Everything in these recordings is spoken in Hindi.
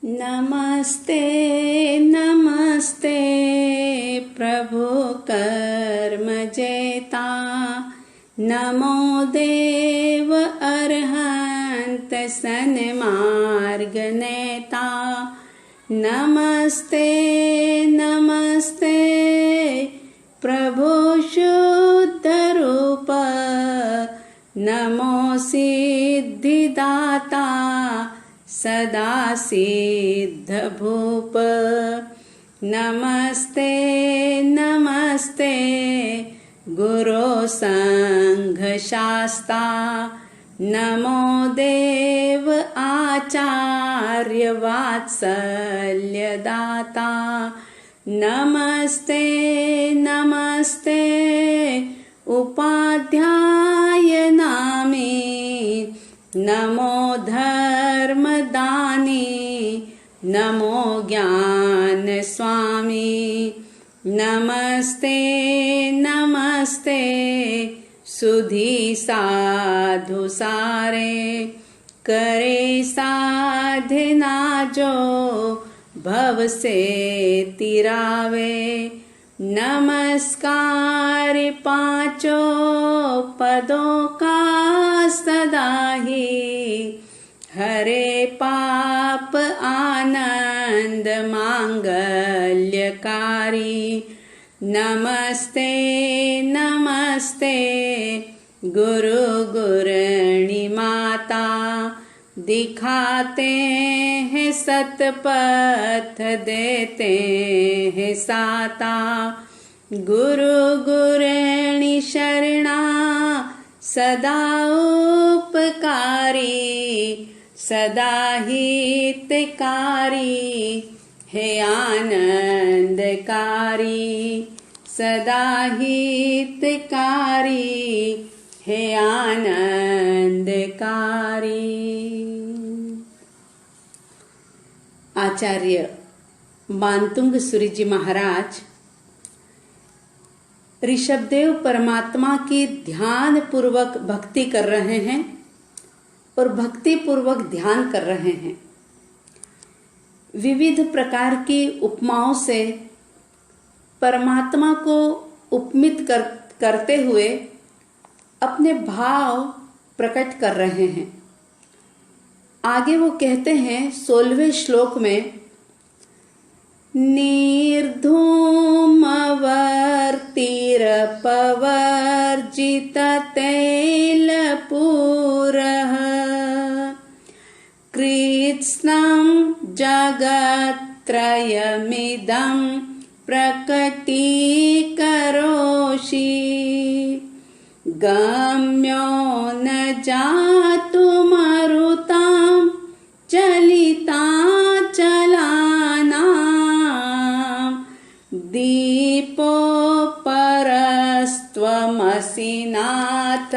नमस्ते नमस्ते प्रभु कर्म जेता, नमो देव अरहंत सन्मार्ग नेता। नमस्ते नमस्ते प्रभु शुद्ध रूप, नमो सिद्धिदाता सदा सिद्ध भूप। नमस्ते नमस्ते गुरो संघ शास्ता, नमो देव आचार्य वात्सल्य दाता। नमस्ते नमस्ते उपाध्याय नामी, नमो धर्मदानी, नमो ज्ञान स्वामी। नमस्ते नमस्ते सुधी साधु सारे, करे साधना जो भव से तिरावे। नमस्कार पांचों पदों का सदा ही, हरे पाप आनंद मांगल्यकारी। नमस्ते नमस्ते गुरु गुरणी माता, दिखाते हैं सतपथ देते हैं साता। गुरु गुरणी शरणा सदा उपकारी, सदा हितकारी हे आनंदकारी। सदा हितकारी हे आनंदकारी। आचार्य मानतुंग सूरी जी महाराज ऋषभदेव परमात्मा की ध्यान पूर्वक भक्ति कर रहे हैं और भक्ति पूर्वक ध्यान कर रहे हैं। विविध प्रकार की उपमाओं से परमात्मा को उपमित करते हुए अपने भाव प्रकट कर रहे हैं। आगे वो कहते हैं 16वें श्लोक में, निर्धूमवर्तिरपवर्जित तैलपूरः, कृत्स्नं जगत्त्रयमिदं प्रकटीकरोषि, गम्यो न जातुमरुतां चलिताचलानां, दीपोपरस्त्वमसि नाथ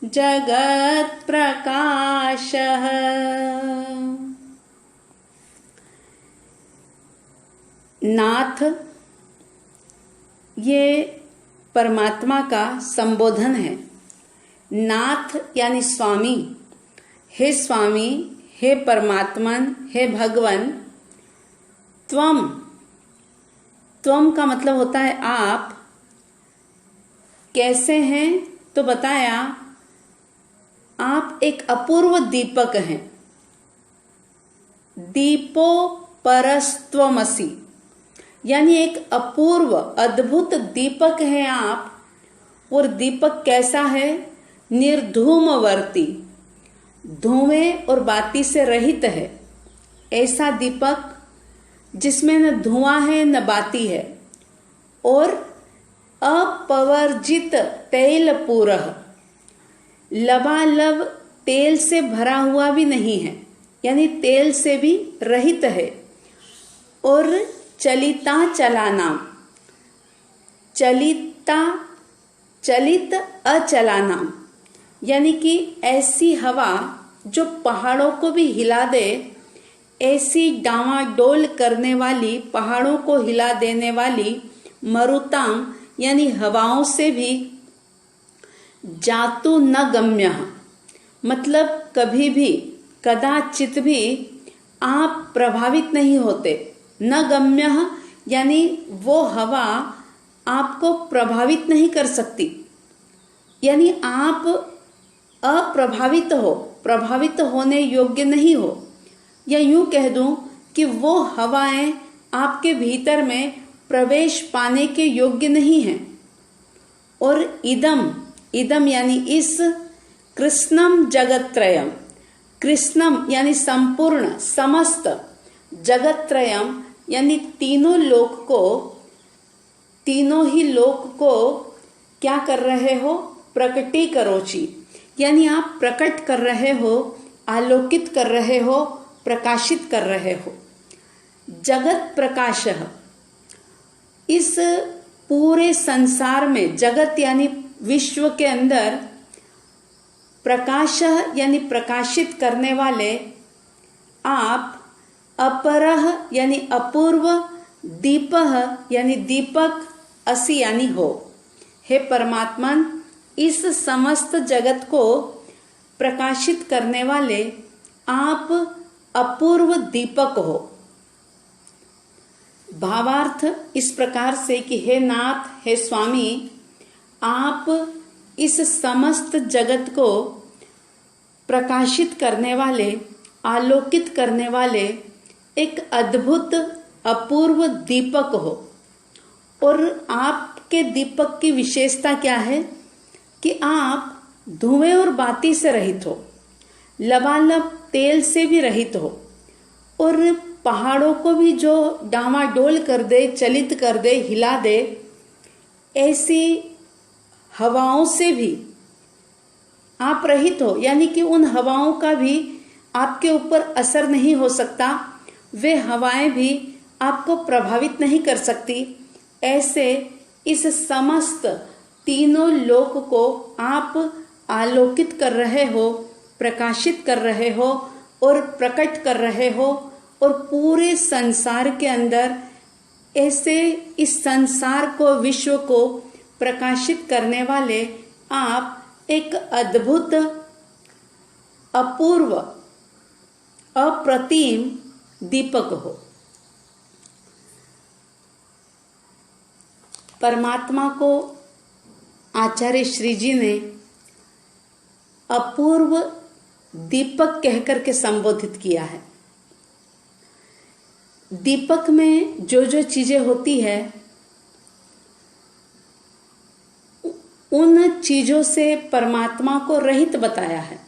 जगत्प्रकाशः। नाथ ये परमात्मा का संबोधन है। नाथ यानी स्वामी। हे स्वामी, हे परमात्मन, हे भगवन। त्वम, त्वम का मतलब होता है आप। कैसे हैं तो बताया, आप एक अपूर्व दीपक हैं। दीपो परस्त्वमसि यानी एक अपूर्व अद्भुत दीपक है आप। और दीपक कैसा है? निर्धूमवर्ती, धुएं और बाती से रहित है। ऐसा दीपक जिसमें न धुआं है न बाती है। और अपवर्जित तैलपूरः, लबालब तेल से भरा हुआ भी नहीं है, यानी तेल से भी रहित है। और चलिता चलानाम, चलित अचलानाम यानी कि ऐसी हवा जो पहाड़ों को भी हिला दे, ऐसी डावाडोल करने वाली, पहाड़ों को हिला देने वाली। मरुताम यानी हवाओं से भी। जातु न गम्य मतलब कभी भी कदाचित भी आप प्रभावित नहीं होते। न गम्यः यानी वो हवा आपको प्रभावित नहीं कर सकती, यानी आप अप्रभावित हो, प्रभावित होने योग्य नहीं हो। या यूं कह दूं कि वो हवाएं आपके भीतर में प्रवेश पाने के योग्य नहीं हैं। और इदम यानी इस कृष्णम जगत्त्रयम, कृष्णम यानी संपूर्ण समस्त, जगत्त्रयम यानी तीनों ही लोक को क्या कर रहे हो, प्रकटी करोची, यानी आप प्रकट कर रहे हो, आलोकित कर रहे हो, प्रकाशित कर रहे हो। जगत प्रकाशः, इस पूरे संसार में, जगत यानी विश्व के अंदर, प्रकाश यानी प्रकाशित करने वाले आप, अपरः यानी अपूर्व, दीपः यानी दीपक, असि यानी हो। हे परमात्मन, इस समस्त जगत को प्रकाशित करने वाले आप अपूर्व दीपक हो। भावार्थ इस प्रकार से कि हे नाथ, हे स्वामी, आप इस समस्त जगत को प्रकाशित करने वाले, आलोकित करने वाले एक अद्भुत अपूर्व दीपक हो। और आपके दीपक की विशेषता क्या है कि आप धुएं और बाती से रहित हो, लबालब तेल से भी रहित हो, और पहाड़ों को भी जो डामाडोल कर दे, चलित कर दे, हिला दे, ऐसी हवाओं से भी आप रहित हो। यानी कि उन हवाओं का भी आपके ऊपर असर नहीं हो सकता, वे हवाएं भी आपको प्रभावित नहीं कर सकती। ऐसे इस समस्त तीनों लोक को आप आलोकित कर रहे हो, प्रकाशित कर रहे हो और प्रकट कर रहे हो। और पूरे संसार के अंदर ऐसे इस संसार को, विश्व को प्रकाशित करने वाले आप एक अद्भुत, अपूर्व, अप्रतिम दीपक हो। परमात्मा को आचार्य श्री जी ने अपूर्व दीपक कहकर के संबोधित किया है। दीपक में जो जो चीजें होती है, उन चीजों से परमात्मा को रहित बताया है।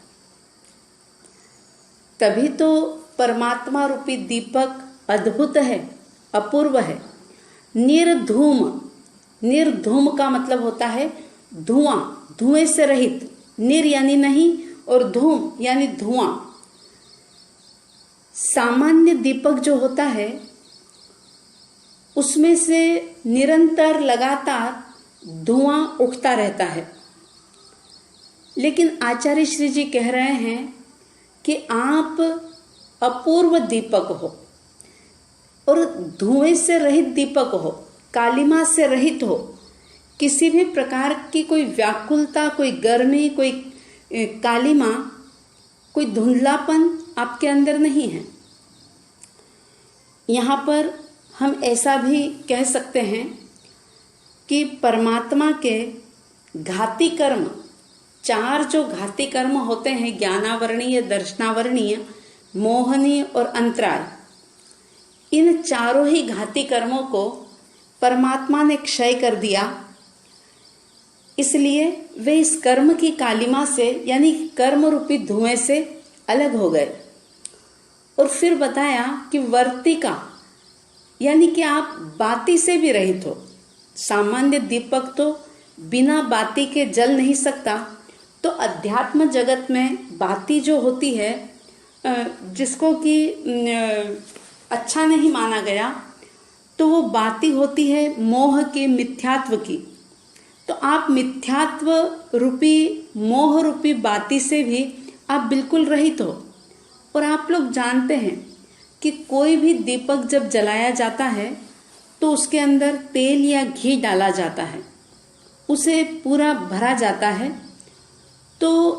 तभी तो परमात्मा रूपी दीपक अद्भुत है, अपूर्व है। निर्धूम, निर्धूम का मतलब होता है धुआं, धुएं से रहित। निर यानी नहीं और धूम यानी धुआं। सामान्य दीपक जो होता है उसमें से निरंतर लगातार धुआं उठता रहता है, लेकिन आचार्य श्री जी कह रहे हैं कि आप अपूर्व दीपक हो और धुएं से रहित दीपक हो, कालिमा से रहित हो। किसी भी प्रकार की कोई व्याकुलता, कोई गर्मी, कोई कालिमा, कोई धुंधलापन आपके अंदर नहीं है। यहाँ पर हम ऐसा भी कह सकते हैं कि परमात्मा के घाती कर्म, चार जो घाती कर्म होते हैं, ज्ञानावरणीय, दर्शनावरणीय, मोहनीय और अंतराय, इन चारों ही घाती कर्मों को परमात्मा ने क्षय कर दिया। इसलिए वे इस कर्म की कालिमा से, यानी कर्म रूपी धुएं से अलग हो गए। और फिर बताया कि वर्तिका, यानी कि आप बाती से भी रहित हो। सामान्य दीपक तो बिना बाती के जल नहीं सकता, तो अध्यात्म जगत में बाती जो होती है, जिसको कि अच्छा नहीं माना गया, तो वो बाती होती है मोह की, मिथ्यात्व की। तो आप मिथ्यात्व रूपी, मोह रूपी बाती से भी आप बिल्कुल रहित हो। और आप लोग जानते हैं कि कोई भी दीपक जब जलाया जाता है तो उसके अंदर तेल या घी डाला जाता है, उसे पूरा भरा जाता है। तो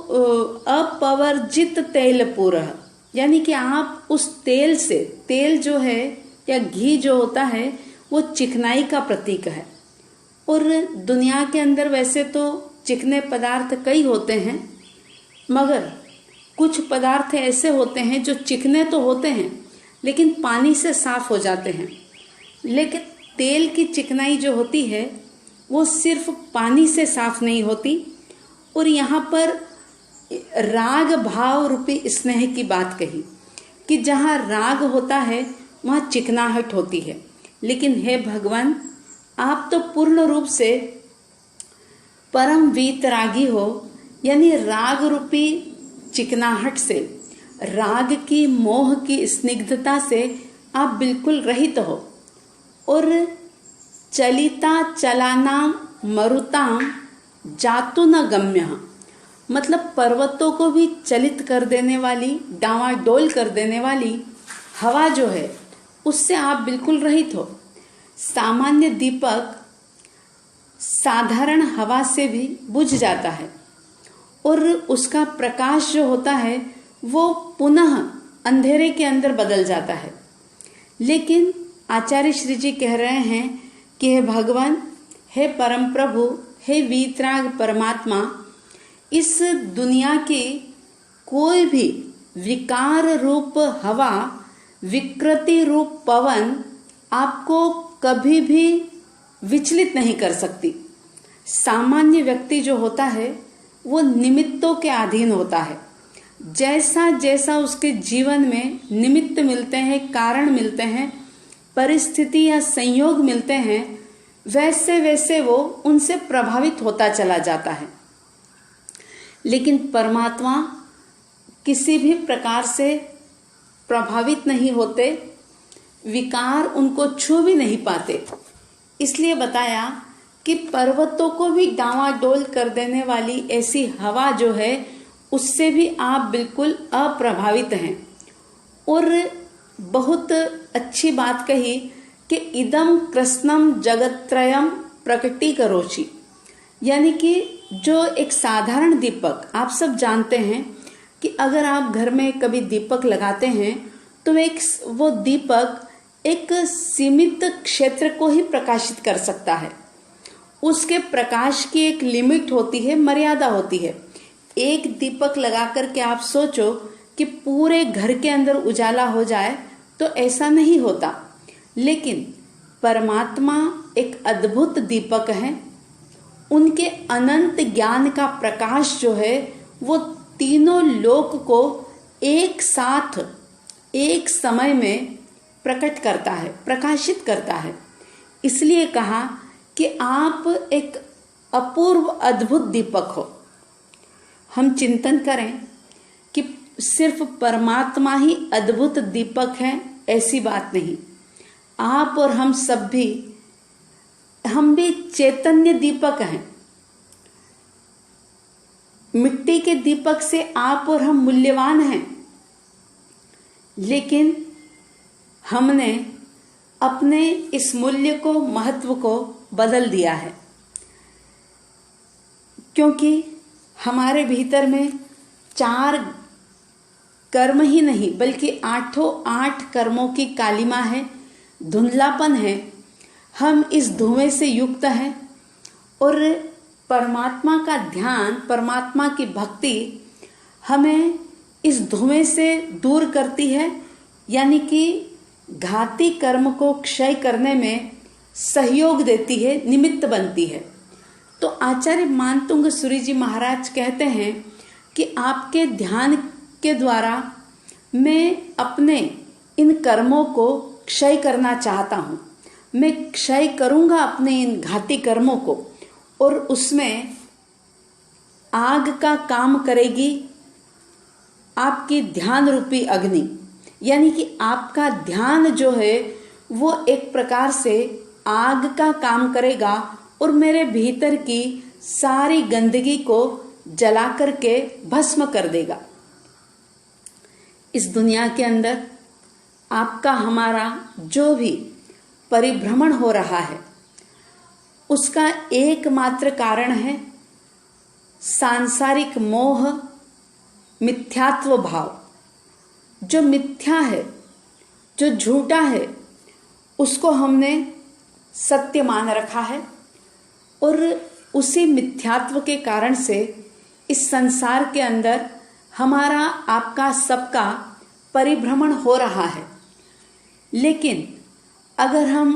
अपवर्जित तैल पूरः, यानी कि आप उस तेल से, तेल जो है या घी जो होता है वो चिकनाई का प्रतीक है। और दुनिया के अंदर वैसे तो चिकने पदार्थ कई होते हैं, मगर कुछ पदार्थ ऐसे होते हैं जो चिकने तो होते हैं लेकिन पानी से साफ हो जाते हैं। लेकिन तेल की चिकनाई जो होती है वो सिर्फ पानी से साफ नहीं होती। और यहाँ पर राग भाव रूपी स्नेह की बात कही कि जहाँ राग होता है वहाँ चिकनाहट होती है। लेकिन हे भगवान, आप तो पूर्ण रूप से परम वीतरागी हो, यानी राग रूपी चिकनाहट से, राग की मोह की स्निग्धता से आप बिल्कुल रहित हो। और चलिता चलानाम मरुताम जातु न गम्य, मतलब पर्वतों को भी चलित कर देने वाली, डावाडोल कर देने वाली हवा जो है उससे आप बिल्कुल रहित हो। सामान्य दीपक साधारण हवा से भी बुझ जाता है और उसका प्रकाश जो होता है वो पुनः अंधेरे के अंदर बदल जाता है। लेकिन आचार्य श्री जी कह रहे हैं कि हे भगवान, हे परम प्रभु, हे वीतराग परमात्मा, इस दुनिया की कोई भी विकार रूप हवा, विकृति रूप पवन आपको कभी भी विचलित नहीं कर सकती। सामान्य व्यक्ति जो होता है वो निमित्तों के अधीन होता है। जैसा जैसा उसके जीवन में निमित्त मिलते हैं, कारण मिलते हैं, परिस्थिति या संयोग मिलते हैं, वैसे वैसे वो उनसे प्रभावित होता चला जाता है। लेकिन परमात्मा किसी भी प्रकार से प्रभावित नहीं होते, विकार उनको छू भी नहीं पाते। इसलिए बताया कि पर्वतों को भी डावाडोल कर देने वाली ऐसी हवा जो है उससे भी आप बिल्कुल अप्रभावित हैं। और बहुत अच्छी बात कही कि इदम कृष्णम जगत्त्रयम प्रकटीकरोषि, यानी कि जो एक साधारण दीपक, आप सब जानते हैं कि अगर आप घर में कभी दीपक लगाते हैं तो वो दीपक एक सीमित क्षेत्र को ही प्रकाशित कर सकता है। उसके प्रकाश की एक लिमिट होती है, मर्यादा होती है। एक दीपक लगा करके आप सोचो कि पूरे घर के अंदर उजाला हो जाए, तो ऐसा नहीं होता। लेकिन परमात्मा एक अद्भुत दीपक है। उनके अनंत ज्ञान का प्रकाश जो है वो तीनों लोक को एक साथ एक समय में प्रकट करता है, प्रकाशित करता है। इसलिए कहा कि आप एक अपूर्व अद्भुत दीपक हो। हम चिंतन करें कि सिर्फ परमात्मा ही अद्भुत दीपक है, ऐसी बात नहीं। आप और हम सब भी, हम भी चैतन्य दीपक हैं। मिट्टी के दीपक से आप और हम मूल्यवान हैं, लेकिन हमने अपने इस मूल्य को, महत्व को बदल दिया है। क्योंकि हमारे भीतर में 4 कर्म ही नहीं बल्कि 8 कर्मों की कालिमा है, धुंधलापन है। हम इस धुएं से युक्त हैं और परमात्मा का ध्यान, परमात्मा की भक्ति हमें इस धुएं से दूर करती है, यानी कि घाती कर्म को क्षय करने में सहयोग देती है, निमित्त बनती है। तो आचार्य मानतुंग सूरी जी महाराज कहते हैं कि आपके ध्यान के द्वारा मैं अपने इन कर्मों को क्षय करना चाहता हूँ। मैं क्षय करूँगा अपने इन घाती कर्मों को, और उसमें आग का काम करेगी आपकी ध्यान रूपी अग्नि। यानी कि आपका ध्यान जो है वो एक प्रकार से आग का काम करेगा और मेरे भीतर की सारी गंदगी को जला करके भस्म कर देगा। इस दुनिया के अंदर आपका, हमारा जो भी परिभ्रमण हो रहा है उसका एकमात्र कारण है सांसारिक मोह, मिथ्यात्व भाव। जो मिथ्या है, जो झूठा है, उसको हमने सत्य मान रखा है और उसी मिथ्यात्व के कारण से इस संसार के अंदर हमारा, आपका, सबका परिभ्रमण हो रहा है। लेकिन अगर हम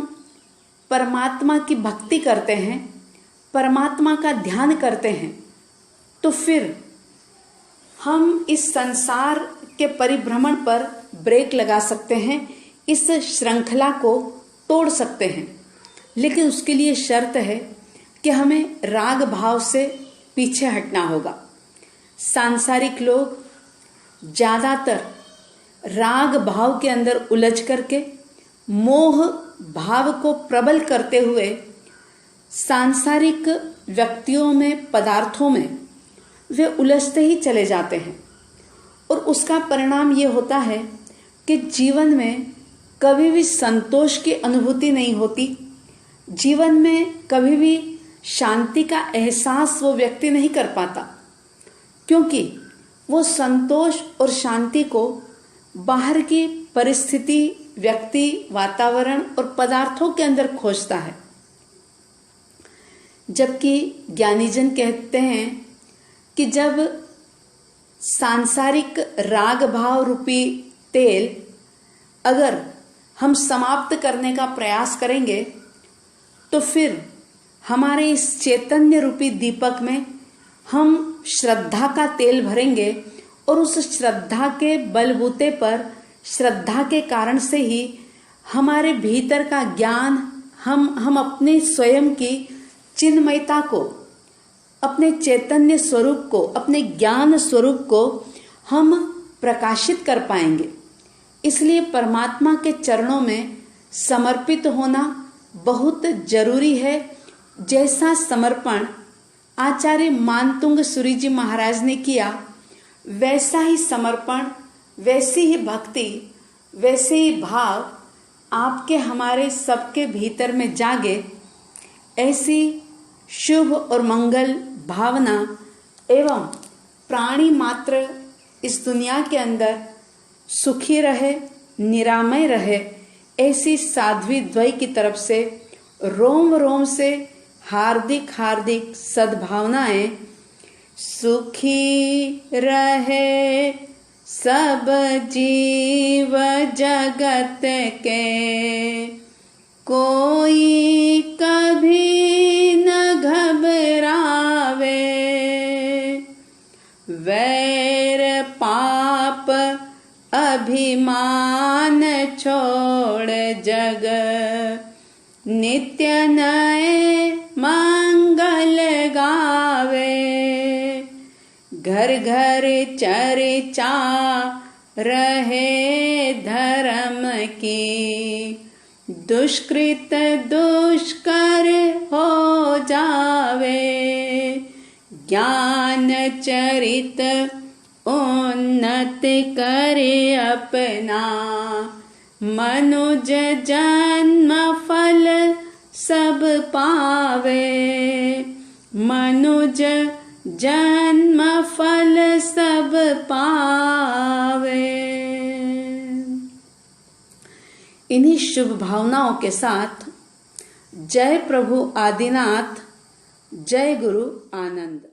परमात्मा की भक्ति करते हैं, परमात्मा का ध्यान करते हैं, तो फिर हम इस संसार के परिभ्रमण पर ब्रेक लगा सकते हैं, इस श्रृंखला को तोड़ सकते हैं। लेकिन उसके लिए शर्त है कि हमें राग भाव से पीछे हटना होगा। सांसारिक लोग ज़्यादातर राग भाव के अंदर उलझ करके मोह भाव को प्रबल करते हुए सांसारिक व्यक्तियों में, पदार्थों में वे उलझते ही चले जाते हैं और उसका परिणाम ये होता है कि जीवन में कभी भी संतोष की अनुभूति नहीं होती, जीवन में कभी भी शांति का एहसास वो व्यक्ति नहीं कर पाता, क्योंकि वो संतोष और शांति को बाहर की परिस्थिति, व्यक्ति, वातावरण और पदार्थों के अंदर खोजता है। जबकि ज्ञानीजन कहते हैं कि जब सांसारिक राग भाव रूपी तेल अगर हम समाप्त करने का प्रयास करेंगे तो फिर हमारे इस चैतन्य रूपी दीपक में हम श्रद्धा का तेल भरेंगे और उस श्रद्धा के बलबूते पर, श्रद्धा के कारण से ही हमारे भीतर का ज्ञान, हम अपने स्वयं की चिन्मयता को, अपने चैतन्य स्वरूप को, अपने ज्ञान स्वरूप को हम प्रकाशित कर पाएंगे। इसलिए परमात्मा के चरणों में समर्पित होना बहुत जरूरी है। जैसा समर्पण आचार्य मानतुंग सूरी जी महाराज ने किया, वैसा ही समर्पण, वैसी ही भक्ति, वैसे ही भाव आपके, हमारे सबके भीतर में जागे। ऐसी शुभ और मंगल भावना एवं प्राणी मात्र इस दुनिया के अंदर सुखी रहे, निरामय रहे, ऐसी साध्वी द्वय की तरफ से रोम रोम से हार्दिक हार्दिक सद्भावनाएं। सुखी रहे सब जीव जगत के, कोई कभी न घबरावे। वैर पाप अभिमान छोड़ जग, नित्य नए मंगल गावे। घर घर चर्चा रहे धर्म की, दुष्कृत दुष्कर हो जावे। ज्ञान चरित उन्नत करे अपना, मनुज जन्म फल सब पावे। मनुज जन्म फल सब पावे। इन्हीं शुभ भावनाओं के साथ जय प्रभु आदिनाथ, जय गुरु आनंद।